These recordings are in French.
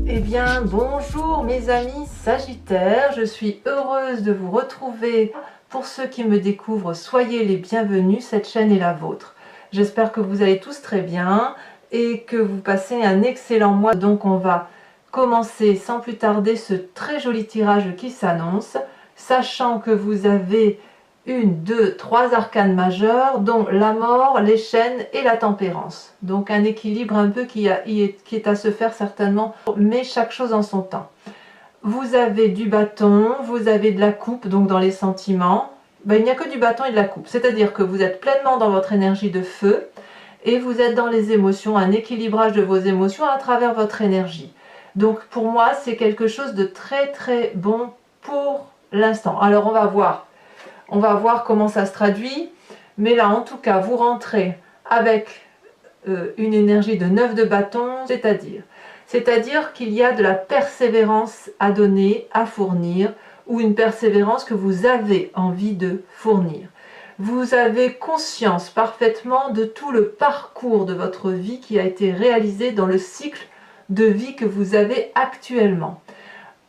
Eh bien, bonjour mes amis Sagittaires, je suis heureuse de vous retrouver. Pour ceux qui me découvrent, soyez les bienvenus, cette chaîne est la vôtre. J'espère que vous allez tous très bien et que vous passez un excellent mois. Donc on va commencer sans plus tarder ce très joli tirage qui s'annonce, sachant que vous avez 1, 2, 3 arcanes majeures, dont la mort, les chaînes et la tempérance. Donc un équilibre un peu qui est à se faire certainement, mais chaque chose en son temps. Vous avez du bâton, vous avez de la coupe, donc dans les sentiments. Ben, il n'y a que du bâton et de la coupe, c'est-à-dire que vous êtes pleinement dans votre énergie de feu et vous êtes dans les émotions, un équilibrage de vos émotions à travers votre énergie. Donc pour moi, c'est quelque chose de très très bon pour l'instant. Alors on va voir comment ça se traduit, mais là en tout cas vous rentrez avec une énergie de 9 de bâton, c'est-à-dire qu'il y a de la persévérance à donner, à fournir, ou une persévérance que vous avez envie de fournir. Vous avez conscience parfaitement de tout le parcours de votre vie qui a été réalisé dans le cycle de vie que vous avez actuellement.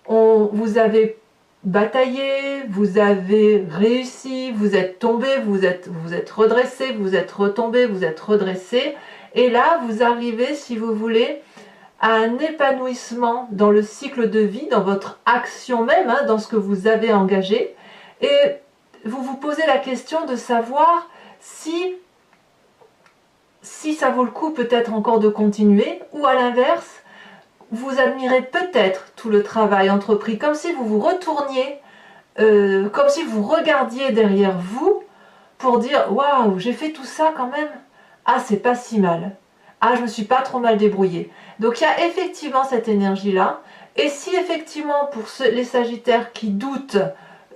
Vous avez bataillé, vous avez réussi, vous êtes tombé, vous êtes redressé, vous êtes retombé, vous êtes redressé, et là vous arrivez, si vous voulez, à un épanouissement dans le cycle de vie, dans votre action même, hein, dans ce que vous avez engagé, et vous vous posez la question de savoir si ça vaut le coup peut-être encore de continuer, ou à l'inverse, vous admirez peut-être tout le travail entrepris, comme si vous vous retourniez, comme si vous regardiez derrière vous pour dire « Waouh, j'ai fait tout ça quand même. Ah, c'est pas si mal. Ah, je me suis pas trop mal débrouillée. » Donc il y a effectivement cette énergie-là. Et si effectivement, pour les Sagittaires qui doutent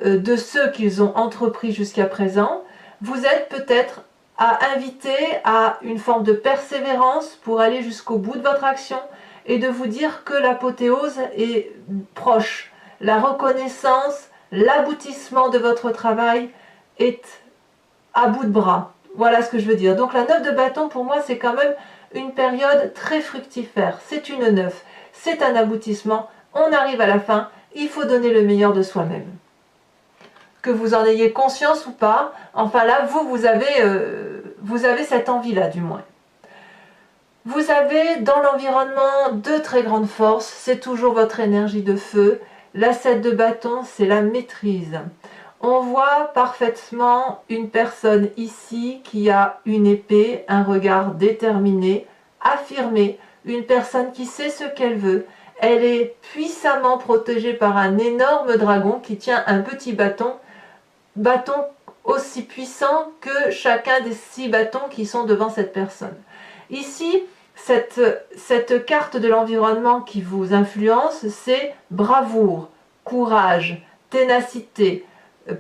de ceux qu'ils ont entrepris jusqu'à présent, vous êtes peut-être à inviter à une forme de persévérance pour aller jusqu'au bout de votre action, et de vous dire que l'apothéose est proche. La reconnaissance, l'aboutissement de votre travail est à bout de bras. Voilà ce que je veux dire. Donc la 9 de bâton, pour moi, c'est quand même une période très fructifère. C'est une 9, c'est un aboutissement. On arrive à la fin, il faut donner le meilleur de soi-même. Que vous en ayez conscience ou pas, enfin là, vous avez cette envie-là, du moins. Vous avez dans l'environnement de très grandes forces, c'est toujours votre énergie de feu. La 7 de bâton, c'est la maîtrise. On voit parfaitement une personne ici qui a une épée, un regard déterminé, affirmé, une personne qui sait ce qu'elle veut. Elle est puissamment protégée par un énorme dragon qui tient un petit bâton aussi puissant que chacun des 6 bâtons qui sont devant cette personne. Ici, cette carte de l'environnement qui vous influence, c'est bravoure, courage, ténacité,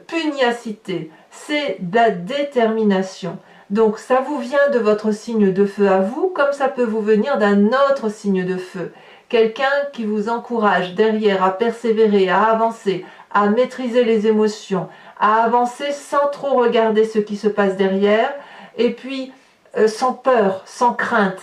pugnacité, c'est de la détermination. Donc ça vous vient de votre signe de feu à vous, comme ça peut vous venir d'un autre signe de feu. Quelqu'un qui vous encourage derrière à persévérer, à avancer, à maîtriser les émotions, à avancer sans trop regarder ce qui se passe derrière, et puis sans peur, sans crainte.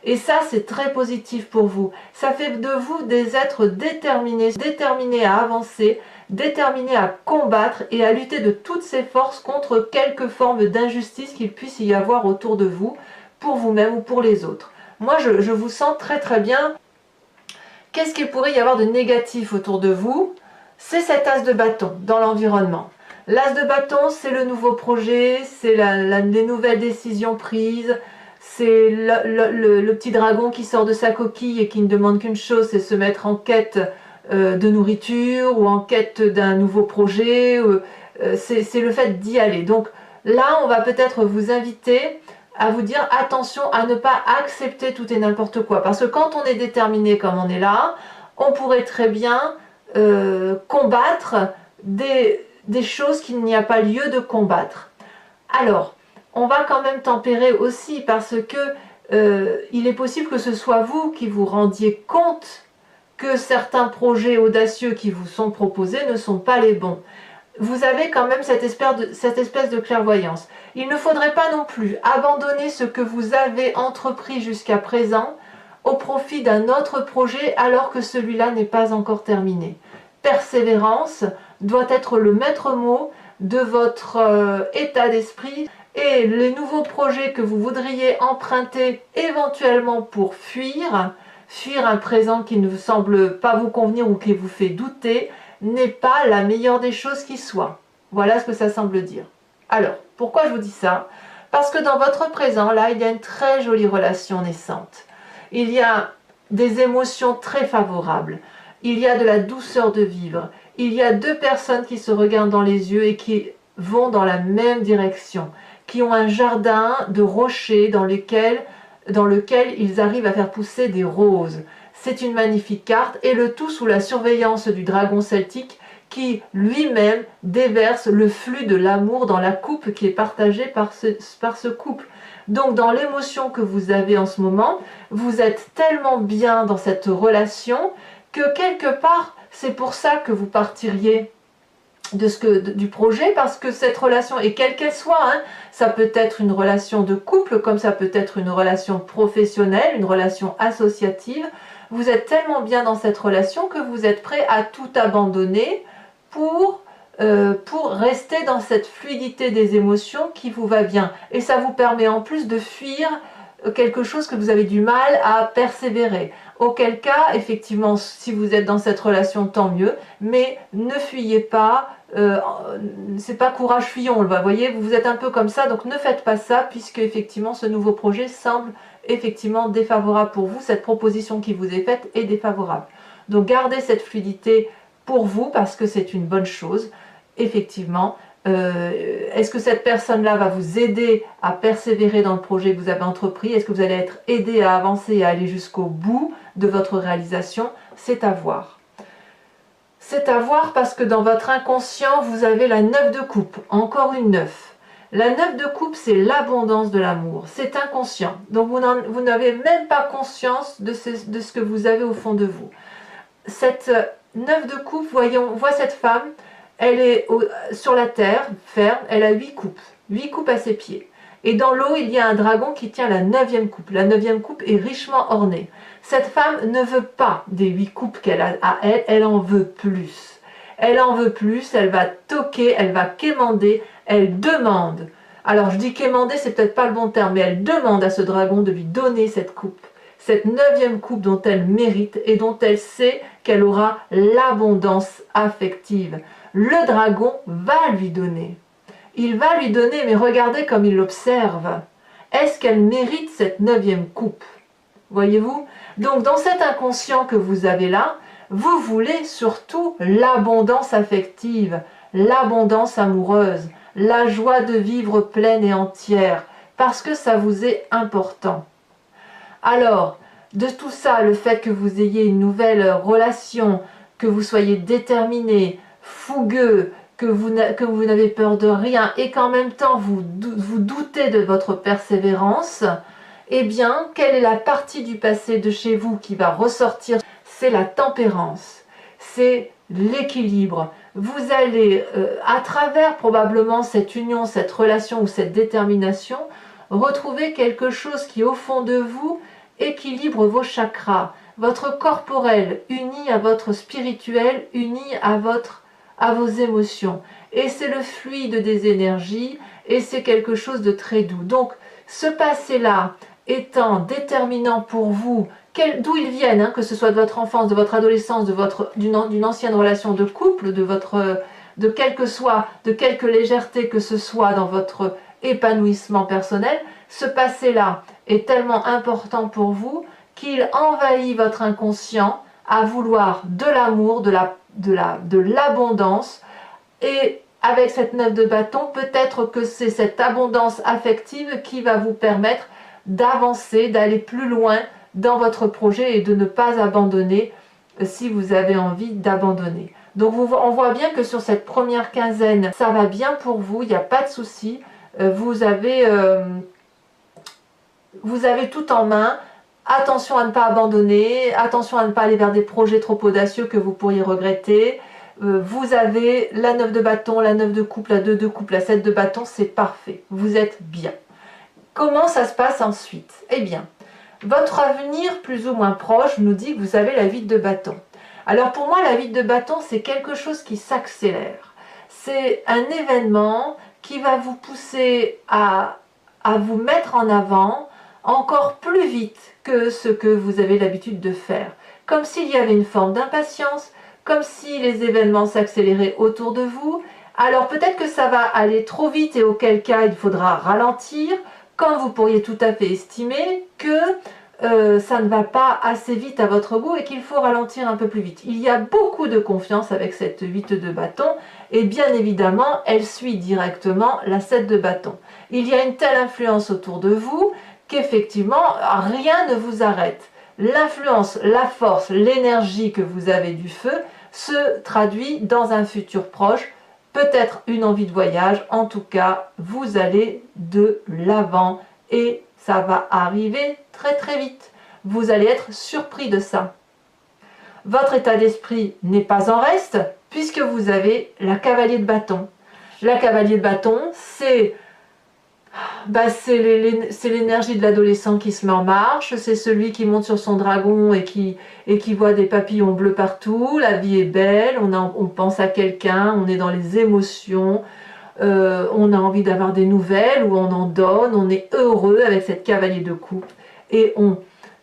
Et ça, c'est très positif pour vous. Ça fait de vous des êtres déterminés, déterminés à avancer, déterminés à combattre et à lutter de toutes ses forces contre quelque forme d'injustice qu'il puisse y avoir autour de vous, pour vous-même ou pour les autres. Moi, je vous sens très très bien. Qu'est-ce qu'il pourrait y avoir de négatif autour de vous? C'est cet as de bâton dans l'environnement. L'as de bâton, c'est le nouveau projet, c'est les nouvelles décisions prises, c'est le petit dragon qui sort de sa coquille et qui ne demande qu'une chose, c'est se mettre en quête de nourriture ou en quête d'un nouveau projet. C'est le fait d'y aller. Donc là, on va peut-être vous inviter à vous dire attention à ne pas accepter tout et n'importe quoi. Parce que quand on est déterminé comme on est là, on pourrait très bien combattre des choses qu'il n'y a pas lieu de combattre. Alors, on va quand même tempérer aussi parce que il est possible que ce soit vous qui vous rendiez compte que certains projets audacieux qui vous sont proposés ne sont pas les bons. Vous avez quand même cette espèce de clairvoyance. Il ne faudrait pas non plus abandonner ce que vous avez entrepris jusqu'à présent au profit d'un autre projet alors que celui-là n'est pas encore terminé. Persévérance doit être le maître mot de votre état d'esprit, et les nouveaux projets que vous voudriez emprunter éventuellement pour fuir un présent qui ne semble pas vous convenir ou qui vous fait douter, n'est pas la meilleure des choses qui soit. Voilà ce que ça semble dire. Alors, pourquoi je vous dis ça? Parce que dans votre présent, là, il y a une très jolie relation naissante. Il y a des émotions très favorables. Il y a de la douceur de vivre. Il y a deux personnes qui se regardent dans les yeux et qui vont dans la même direction, qui ont un jardin de rochers dans lequel ils arrivent à faire pousser des roses. C'est une magnifique carte, et le tout sous la surveillance du dragon celtique qui lui-même déverse le flux de l'amour dans la coupe qui est partagée par ce couple. Donc dans l'émotion que vous avez en ce moment, vous êtes tellement bien dans cette relation que quelque part, c'est pour ça que vous partiriez du projet, parce que cette relation, et quelle qu'elle soit, hein, ça peut être une relation de couple, comme ça peut être une relation professionnelle, une relation associative, vous êtes tellement bien dans cette relation que vous êtes prêt à tout abandonner pour rester dans cette fluidité des émotions qui vous va bien. Et ça vous permet en plus de fuir quelque chose que vous avez du mal à persévérer. Auquel cas, effectivement, si vous êtes dans cette relation, tant mieux, mais ne fuyez pas, c'est pas courage fuyons, vous voyez, vous êtes un peu comme ça, donc ne faites pas ça, puisque effectivement ce nouveau projet semble effectivement défavorable pour vous, cette proposition qui vous est faite est défavorable. Donc gardez cette fluidité pour vous, parce que c'est une bonne chose, effectivement. Est-ce que cette personne-là va vous aider à persévérer dans le projet que vous avez entrepris? Est-ce que vous allez être aidé à avancer et à aller jusqu'au bout de votre réalisation? C'est à voir. C'est à voir, parce que dans votre inconscient, vous avez la 9 de coupe, encore une 9. La 9 de coupe, c'est l'abondance de l'amour, c'est inconscient. Donc vous n'avez même pas conscience de ce que vous avez au fond de vous. Cette 9 de coupe, on voit cette femme, elle est sur la terre, ferme, elle a 8 coupes. 8 coupes à ses pieds. Et dans l'eau, il y a un dragon qui tient la 9e coupe. La 9e coupe est richement ornée. Cette femme ne veut pas des 8 coupes qu'elle a à elle, elle en veut plus. Elle en veut plus, elle va toquer, elle va quémander, elle demande. Alors je dis quémander, c'est peut-être pas le bon terme, mais elle demande à ce dragon de lui donner cette coupe. Cette 9e coupe dont elle mérite et dont elle sait qu'elle aura l'abondance affective. Le dragon va lui donner. Il va lui donner, mais regardez comme il l'observe. Est-ce qu'elle mérite cette 9e coupe? Voyez-vous? Donc dans cet inconscient que vous avez là, vous voulez surtout l'abondance affective, l'abondance amoureuse, la joie de vivre pleine et entière, parce que ça vous est important. Alors, de tout ça, le fait que vous ayez une nouvelle relation, que vous soyez déterminé, fougueux, que vous n'avez peur de rien et qu'en même temps vous doutez de votre persévérance, eh bien, quelle est la partie du passé de chez vous qui va ressortir? C'est la tempérance, c'est l'équilibre. Vous allez, à travers probablement cette union, cette relation ou cette détermination, retrouver quelque chose qui, au fond de vous, équilibre vos chakras, votre corporel uni à votre spirituel, uni à vos émotions. Et c'est le fluide des énergies, et c'est quelque chose de très doux. Donc, ce passé-là étant déterminant pour vous, d'où ils viennent, hein, que ce soit de votre enfance, de votre adolescence, d'une ancienne relation de couple, de quelque légèreté que ce soit dans votre épanouissement personnel, ce passé-là est tellement important pour vous qu'il envahit votre inconscient à vouloir de l'amour, de l'abondance, et avec cette 9 de bâton, peut-être que c'est cette abondance affective qui va vous permettre d'avancer, d'aller plus loin dans votre projet et de ne pas abandonner si vous avez envie d'abandonner. Donc on voit bien que sur cette première quinzaine, ça va bien pour vous, il n'y a pas de souci. Vous avez tout en main. Attention à ne pas abandonner, attention à ne pas aller vers des projets trop audacieux que vous pourriez regretter. Vous avez la 9 de bâton, la 9 de coupe, la 2 de coupe, la 7 de bâton, c'est parfait. Vous êtes bien. Comment ça se passe ensuite? Eh bien, Votre avenir plus ou moins proche nous dit que vous avez la vide de bâton. Alors pour moi, la vide de bâton, c'est quelque chose qui s'accélère. C'est un événement qui va vous pousser à vous mettre en avant encore plus vite que ce que vous avez l'habitude de faire. Comme s'il y avait une forme d'impatience, comme si les événements s'accéléraient autour de vous. Alors peut-être que ça va aller trop vite et auquel cas il faudra ralentir, quand vous pourriez tout à fait estimer que ça ne va pas assez vite à votre goût et qu'il faut ralentir un peu plus vite. Il y a beaucoup de confiance avec cette 8 de bâton et bien évidemment elle suit directement la 7 de bâton. Il y a une telle influence autour de vous qu'effectivement rien ne vous arrête. L'influence, la force, l'énergie que vous avez du feu se traduit dans un futur proche, peut-être une envie de voyage, en tout cas vous allez de l'avant et ça va arriver très très vite. Vous allez être surpris de ça. Votre état d'esprit n'est pas en reste puisque vous avez la cavalier de bâton. La cavalier de bâton, c'est l'énergie de l'adolescent qui se met en marche, c'est celui qui monte sur son dragon et qui voit des papillons bleus partout, la vie est belle, on pense à quelqu'un, on est dans les émotions, on a envie d'avoir des nouvelles ou on en donne, on est heureux avec cette cavalier de coupe. Et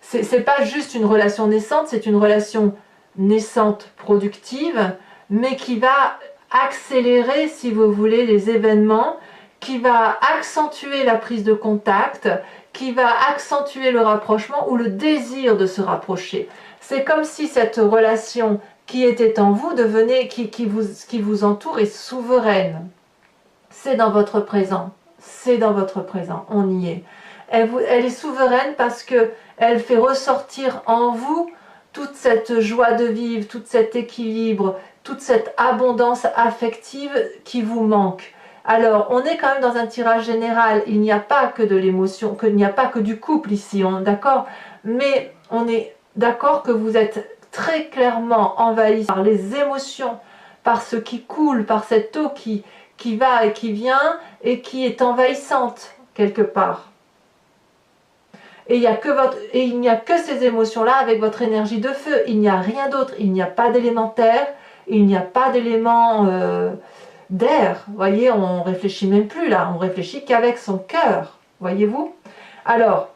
c'est pas juste une relation naissante, c'est une relation naissante productive, mais qui va accélérer, si vous voulez, les événements, qui va accentuer la prise de contact, qui va accentuer le rapprochement ou le désir de se rapprocher. C'est comme si cette relation qui était en vous devenait, qui vous entoure est souveraine. C'est dans votre présent, c'est dans votre présent, on y est. Elle est souveraine parce qu'elle fait ressortir en vous toute cette joie de vivre, tout cet équilibre, toute cette abondance affective qui vous manque. Alors, on est quand même dans un tirage général, il n'y a pas que de l'émotion, il n'y a pas que du couple ici, d'accord, mais on est d'accord que vous êtes très clairement envahi par les émotions, par ce qui coule, par cette eau qui va et qui vient et qui est envahissante quelque part. Et il n'y a que ces émotions-là avec votre énergie de feu, il n'y a rien d'autre, il n'y a pas d'élémentaire, il n'y a pas d'élément d'air, voyez, on réfléchit même plus là, on réfléchit qu'avec son cœur, voyez-vous. Alors,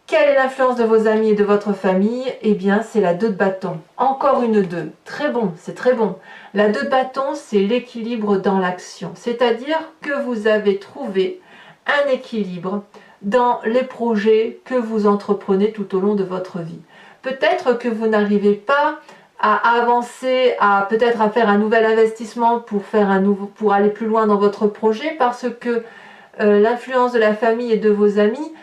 quelle est l'influence de vos amis et de votre famille? Eh bien, c'est la 2 de bâton. Encore une 2. Très bon, c'est très bon. La 2 de bâton, c'est l'équilibre dans l'action. C'est-à-dire que vous avez trouvé un équilibre dans les projets que vous entreprenez tout au long de votre vie. Peut-être que vous n'arrivez pas à avancer, peut-être à faire un nouvel investissement pour aller plus loin dans votre projet parce que l'influence de la famille et de vos amis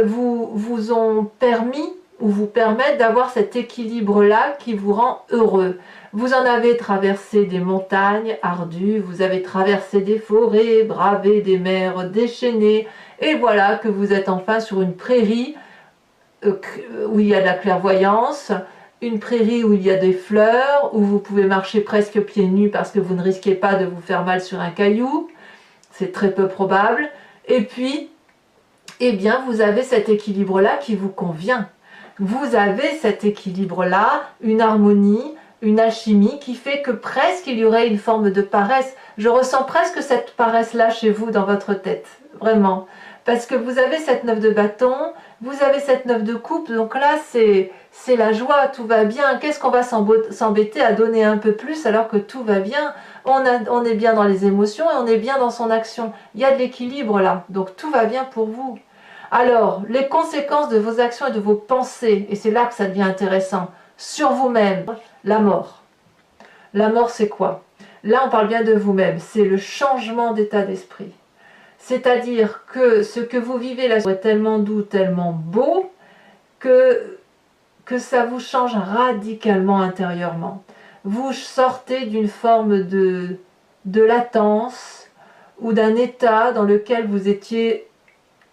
vous ont permis ou vous permettent d'avoir cet équilibre-là qui vous rend heureux. Vous en avez traversé des montagnes ardues, vous avez traversé des forêts, bravé des mers déchaînées, et voilà que vous êtes enfin sur une prairie où il y a de la clairvoyance, une prairie où il y a des fleurs, où vous pouvez marcher presque pieds nus parce que vous ne risquez pas de vous faire mal sur un caillou, c'est très peu probable, et puis eh bien vous avez cet équilibre-là qui vous convient. Vous avez cet équilibre-là, une harmonie, une alchimie qui fait que presque il y aurait une forme de paresse. Je ressens presque cette paresse-là chez vous dans votre tête, vraiment. Parce que vous avez cette 9 de bâton, vous avez cette 9 de coupe, donc là c'est la joie, tout va bien. Qu'est-ce qu'on va s'embêter à donner un peu plus alors que tout va bien? On est bien dans les émotions et on est bien dans son action. Il y a de l'équilibre là, donc tout va bien pour vous. Alors, les conséquences de vos actions et de vos pensées, et c'est là que ça devient intéressant, sur vous-même, la mort. La mort, c'est quoi? Là, on parle bien de vous-même, c'est le changement d'état d'esprit. C'est-à-dire que ce que vous vivez là est tellement doux, tellement beau, que ça vous change radicalement intérieurement. Vous sortez d'une forme de latence ou d'un état dans lequel vous étiez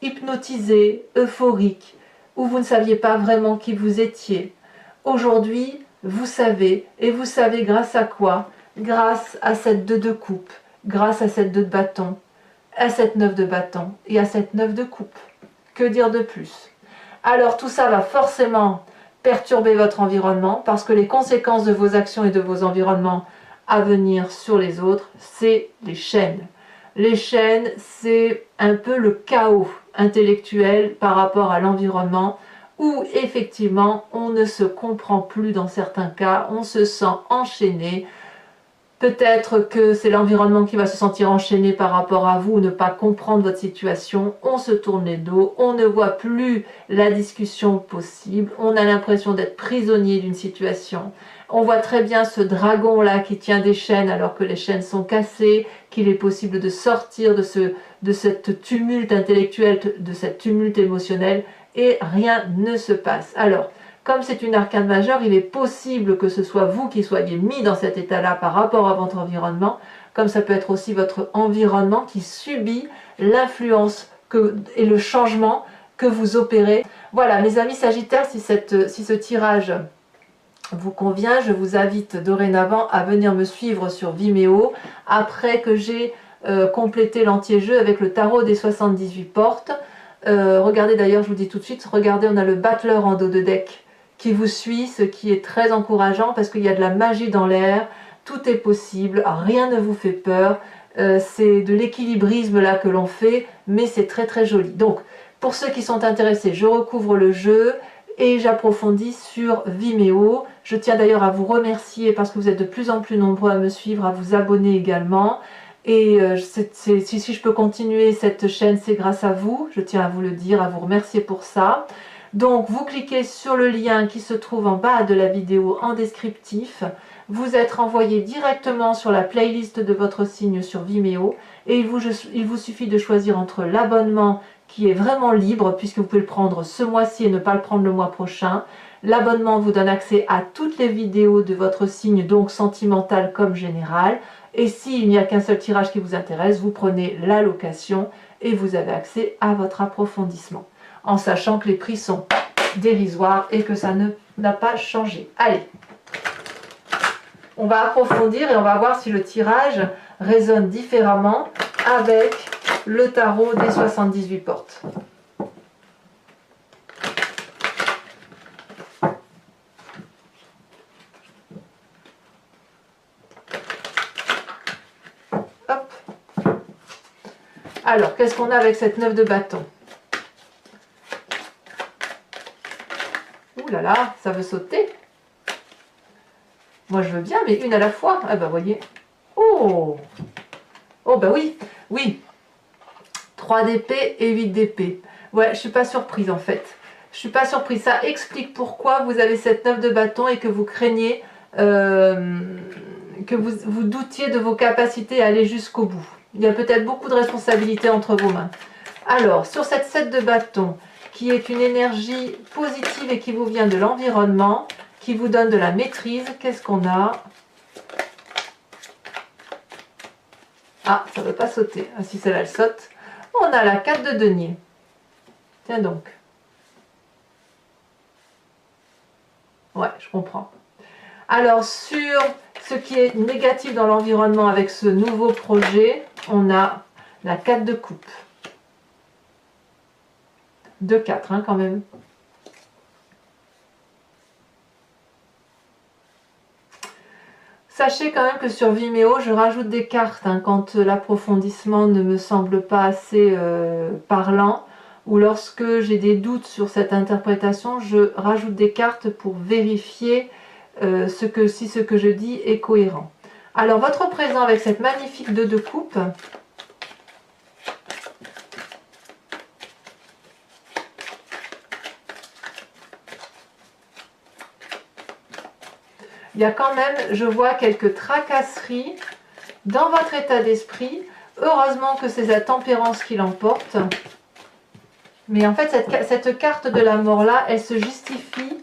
hypnotisé, euphorique, où vous ne saviez pas vraiment qui vous étiez. Aujourd'hui, vous savez, et vous savez grâce à quoi? Grâce à cette 2 de coupe, grâce à cette 2 de bâton, à cette 9 de bâton et à cette 9 de coupe. Que dire de plus? Alors tout ça va forcément perturber votre environnement parce que les conséquences de vos actions et de vos environnements à venir sur les autres, c'est les chaînes. Les chaînes, c'est un peu le chaos intellectuel par rapport à l'environnement où effectivement on ne se comprend plus dans certains cas, on se sent enchaîné. Peut-être que c'est l'environnement qui va se sentir enchaîné par rapport à vous ou ne pas comprendre votre situation. On se tourne les dos, on ne voit plus la discussion possible, on a l'impression d'être prisonnier d'une situation. On voit très bien ce dragon-là qui tient des chaînes alors que les chaînes sont cassées, qu'il est possible de sortir de cette tumulte intellectuel, de cette tumulte émotionnel, et rien ne se passe. Alors, comme c'est une arcane majeure, il est possible que ce soit vous qui soyez mis dans cet état-là par rapport à votre environnement, comme ça peut être aussi votre environnement qui subit l'influence et le changement que vous opérez. Voilà, mes amis Sagittaires, si ce tirage vous convient, je vous invite dorénavant à venir me suivre sur Vimeo après que j'ai complété l'entier-jeu avec le tarot des 78 portes. Regardez d'ailleurs, je vous dis tout de suite, regardez, on a le battleur en dos de deck qui vous suit, ce qui est très encourageant parce qu'il y a de la magie dans l'air, tout est possible, rien ne vous fait peur, c'est de l'équilibrisme là que l'on fait, mais c'est très très joli. Donc, pour ceux qui sont intéressés, je recouvre le jeu et j'approfondis sur Vimeo. Je tiens d'ailleurs à vous remercier parce que vous êtes de plus en plus nombreux à me suivre, à vous abonner également. Et si je peux continuer cette chaîne, c'est grâce à vous. Je tiens à vous le dire, à vous remercier pour ça. Donc, vous cliquez sur le lien qui se trouve en bas de la vidéo en descriptif. Vous êtes renvoyé directement sur la playlist de votre signe sur Vimeo. Et il vous suffit de choisir entre l'abonnement qui est vraiment libre, puisque vous pouvez le prendre ce mois-ci et ne pas le prendre le mois prochain. L'abonnement vous donne accès à toutes les vidéos de votre signe, donc sentimental comme général. Et s'il n'y a qu'un seul tirage qui vous intéresse, vous prenez la location et vous avez accès à votre approfondissement. En sachant que les prix sont dérisoires et que ça n'a pas changé. Allez, on va approfondir et on va voir si le tirage résonne différemment avec le tarot des 78 portes. Hop. Alors, qu'est-ce qu'on a avec cette 9 de bâton? Ouh là là, ça veut sauter. Moi je veux bien, mais une à la fois. Ah bah voyez. Oh. Oh bah oui, oui. 3 d'épée et 8 d'épée. Ouais, je suis pas surprise en fait. Je suis pas surprise. Ça explique pourquoi vous avez cette 9 de bâton et que vous craignez, que vous doutiez de vos capacités à aller jusqu'au bout. Il y a peut-être beaucoup de responsabilités entre vos mains. Alors, sur cette 7 de bâton, qui est une énergie positive et qui vous vient de l'environnement, qui vous donne de la maîtrise, qu'est-ce qu'on a? Ah, ça ne veut pas sauter. Ah, si celle-là, elle saute. On a la 4 de denier. Tiens donc. Ouais, je comprends. Alors, sur ce qui est négatif dans l'environnement avec ce nouveau projet, on a la 4 de coupe. 2-4 hein, quand même. Sachez quand même que sur Vimeo, je rajoute des cartes hein, quand l'approfondissement ne me semble pas assez parlant ou lorsque j'ai des doutes sur cette interprétation, je rajoute des cartes pour vérifier si ce que je dis est cohérent. Alors, votre présent avec cette magnifique 2 de coupe, il y a quand même, je vois quelques tracasseries dans votre état d'esprit. Heureusement que c'est la tempérance qui l'emporte. Mais en fait, cette carte de la mort-là, elle se justifie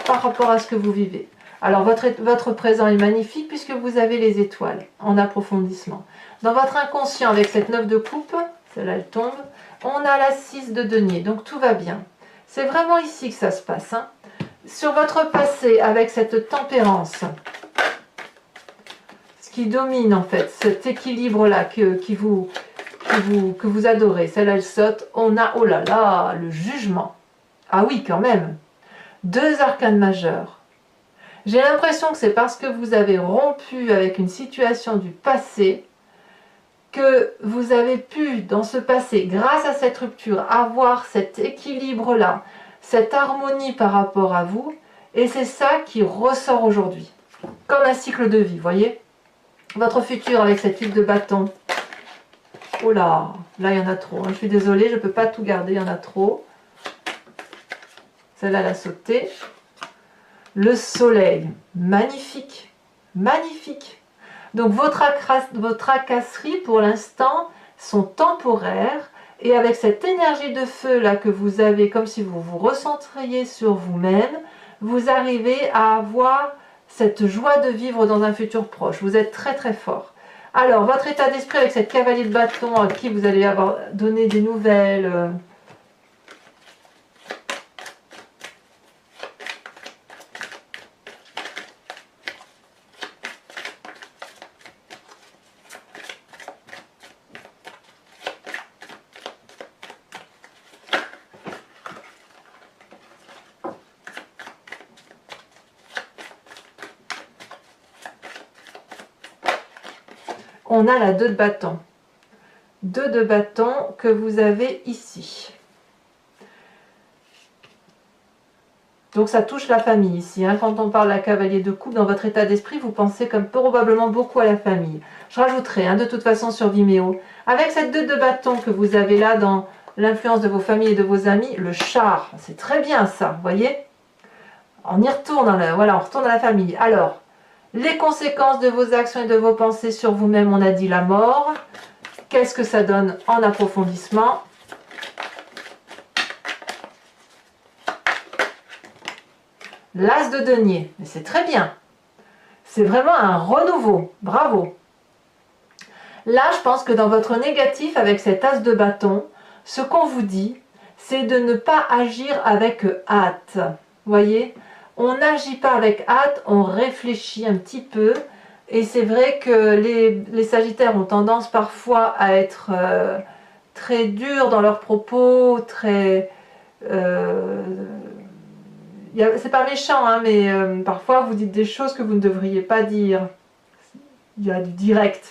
par rapport à ce que vous vivez. Alors, votre présent est magnifique puisque vous avez les étoiles en approfondissement. Dans votre inconscient, avec cette 9 de coupe, celle-là, elle tombe, on a la 6 de denier. Donc, tout va bien. C'est vraiment ici que ça se passe, hein. Sur votre passé, avec cette tempérance, ce qui domine en fait, cet équilibre-là que vous adorez, celle-là elle saute, on a, oh là là, le jugement. Ah oui, quand même. 2 arcanes majeures. J'ai l'impression que c'est parce que vous avez rompu avec une situation du passé que vous avez pu, dans ce passé, grâce à cette rupture, avoir cet équilibre-là, cette harmonie par rapport à vous, et c'est ça qui ressort aujourd'hui. Comme un cycle de vie, voyez? Votre futur avec cette huile de bâton. Oh là, là il y en a trop, hein. Je suis désolée, je ne peux pas tout garder, il y en a trop. Celle-là, elle a sauté. Le soleil, magnifique, magnifique. Donc vos tracasseries pour l'instant sont temporaires et avec cette énergie de feu là que vous avez, comme si vous vous recentriez sur vous-même, vous arrivez à avoir cette joie de vivre dans un futur proche. Vous êtes très très fort. Alors votre état d'esprit avec cette cavalier de bâton à qui vous allez avoir donné des nouvelles. On a la 2 de bâton. 2 de bâton que vous avez ici. Donc ça touche la famille ici. Hein. Quand on parle de la cavalier de coupe, dans votre état d'esprit, vous pensez comme probablement beaucoup à la famille. Je rajouterai de toute façon sur Vimeo. Avec cette 2 de bâton que vous avez là dans l'influence de vos familles et de vos amis, le char, c'est très bien ça, vous voyez? On y retourne, voilà, on retourne à la famille. Alors, les conséquences de vos actions et de vos pensées sur vous-même, on a dit la mort. Qu'est-ce que ça donne en approfondissement? L'as de denier, mais c'est très bien. C'est vraiment un renouveau, bravo. Là, je pense que dans votre négatif, avec cet as de bâton, ce qu'on vous dit, c'est de ne pas agir avec hâte. Voyez? On n'agit pas avec hâte, on réfléchit un petit peu. Et c'est vrai que les Sagittaires ont tendance parfois à être très durs dans leurs propos, très... c'est pas méchant, hein, mais parfois vous dites des choses que vous ne devriez pas dire. Il y a du direct.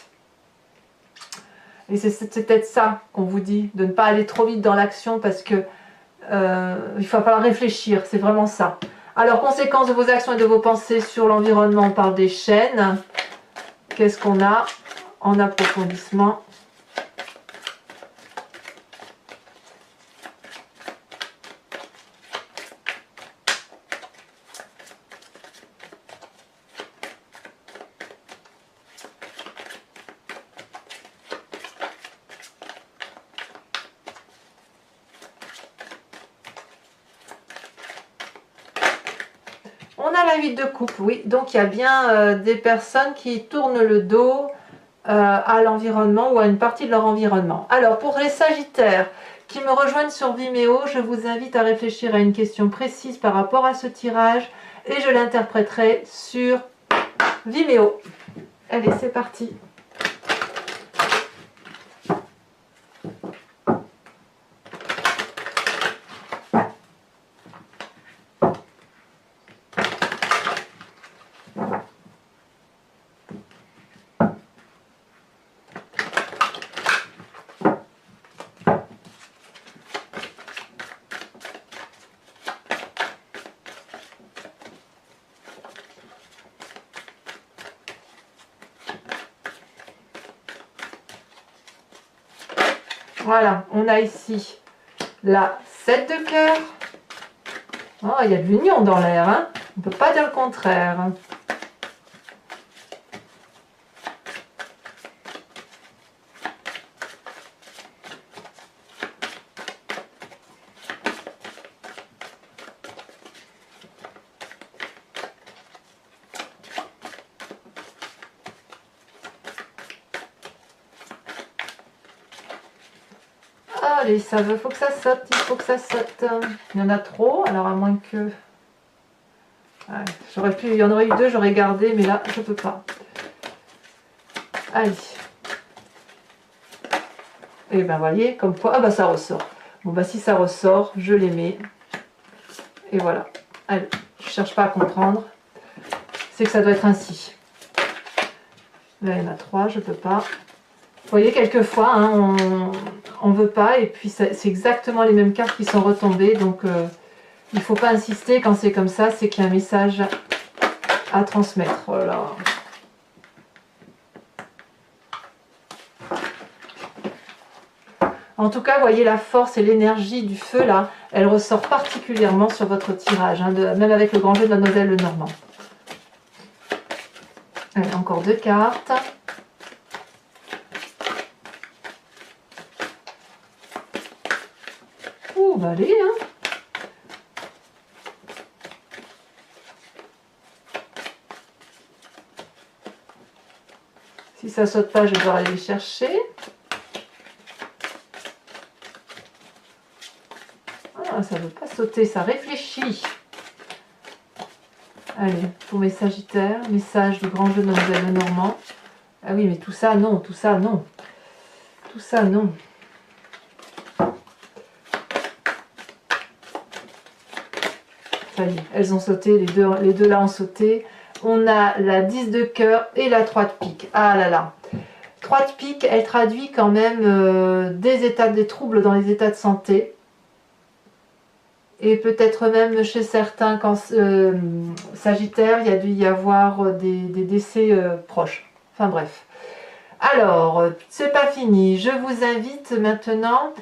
Et c'est peut-être ça qu'on vous dit, de ne pas aller trop vite dans l'action parce que il faut pas réfléchir, c'est vraiment ça. Alors, conséquences de vos actions et de vos pensées sur l'environnement, on parle des chaînes. Qu'est-ce qu'on a en approfondissement? On a la 8 de coupe, oui. Donc il y a bien des personnes qui tournent le dos à l'environnement ou à une partie de leur environnement. Alors pour les Sagittaires qui me rejoignent sur Vimeo, je vous invite à réfléchir à une question précise par rapport à ce tirage et je l'interpréterai sur Vimeo. Allez, c'est parti. Voilà, on a ici la 7 de cœur. Oh, il y a de l'union dans l'air, hein. On ne peut pas dire le contraire. Allez, ça veut, faut que ça saute, il faut que ça saute. Il y en a trop, alors à moins que... Ouais, j'aurais pu, il y en aurait eu 2, j'aurais gardé, mais là, je peux pas. Allez. Et ben, voyez, comme quoi, ah bah ça ressort. Bon bah si ça ressort, je les mets. Et voilà. Allez, je ne cherche pas à comprendre. C'est que ça doit être ainsi. Là, il y en a 3, je ne peux pas. Vous voyez, quelquefois, hein, on ne veut pas, et puis c'est exactement les mêmes cartes qui sont retombées. Donc, il ne faut pas insister quand c'est comme ça, c'est qu'il y a un message à transmettre. Voilà. En tout cas, voyez la force et l'énergie du feu là, elle ressort particulièrement sur votre tirage, hein, même avec le grand jeu de Mademoiselle Lenormand. Allez, encore 2 cartes. Ouh, bah allez, hein. Si ça saute pas, je vais devoir aller les chercher. Ah, ça ne veut pas sauter, ça réfléchit. Allez, pour mes Sagittaires, message du grand jeu de Mademoiselle Lenormand. Ah oui, mais tout ça, non, tout ça, non. Tout ça, non. Ça y est, elles ont sauté, les deux là ont sauté. On a la 10 de cœur et la 3 de pique. Ah là là. 3 de pique, elle traduit quand même des troubles dans les états de santé. Et peut-être même chez certains Sagittaires, il y a dû y avoir des décès proches. Enfin bref. Alors, c'est pas fini. Je vous invite maintenant,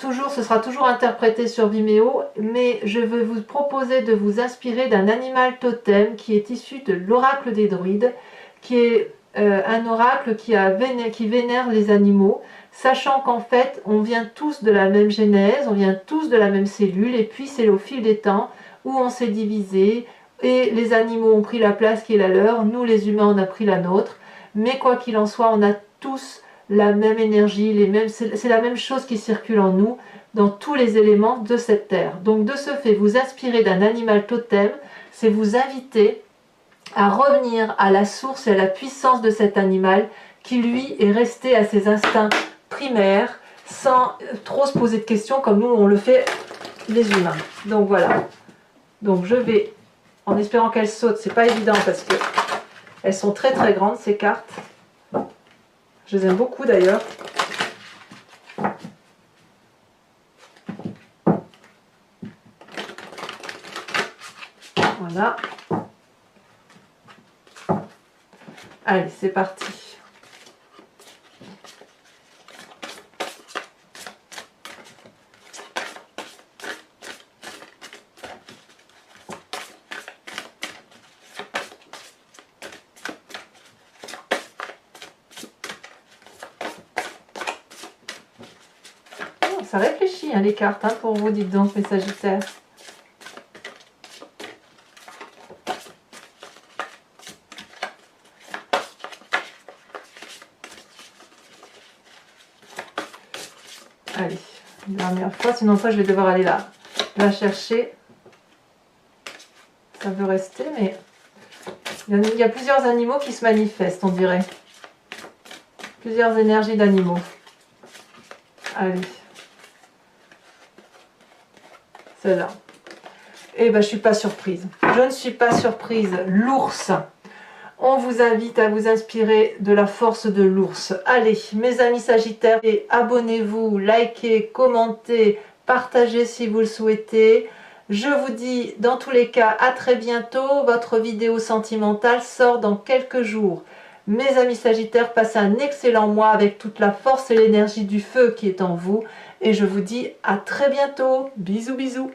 ce sera toujours interprété sur Vimeo, mais je vais vous proposer de vous inspirer d'un animal totem qui est issu de l'oracle des druides, qui est un oracle qui vénère les animaux, sachant qu'en fait, on vient tous de la même genèse, on vient tous de la même cellule, et puis c'est au fil des temps où on s'est divisé, et les animaux ont pris la place qui est la leur, nous les humains on a pris la nôtre, mais quoi qu'il en soit, on a tous la même énergie, c'est la même chose qui circule en nous, dans tous les éléments de cette terre. Donc de ce fait, vous inspirer d'un animal totem, c'est vous inviter à revenir à la source et à la puissance de cet animal qui lui est resté à ses instincts primaires sans trop se poser de questions comme nous on le fait les humains. Donc voilà. Donc je vais, en espérant qu'elles sautent, c'est pas évident parce que elles sont très très grandes ces cartes. Je les aime beaucoup d'ailleurs. Voilà. Allez, c'est parti. Oh, ça réfléchit hein, les cartes, hein, pour vous, dites donc, mes Sagittaires. Allez, une dernière fois, sinon après je vais devoir aller la chercher. Ça veut rester, mais il y a plusieurs animaux qui se manifestent, on dirait. Plusieurs énergies d'animaux. Allez. Celle-là. Eh ben, je suis pas surprise. Je ne suis pas surprise. L'ours. On vous invite à vous inspirer de la force de l'ours. Allez, mes amis Sagittaires, abonnez-vous, likez, commentez, partagez si vous le souhaitez. Je vous dis dans tous les cas à très bientôt. Votre vidéo sentimentale sort dans quelques jours. Mes amis Sagittaires, passez un excellent mois avec toute la force et l'énergie du feu qui est en vous. Et je vous dis à très bientôt. Bisous, bisous.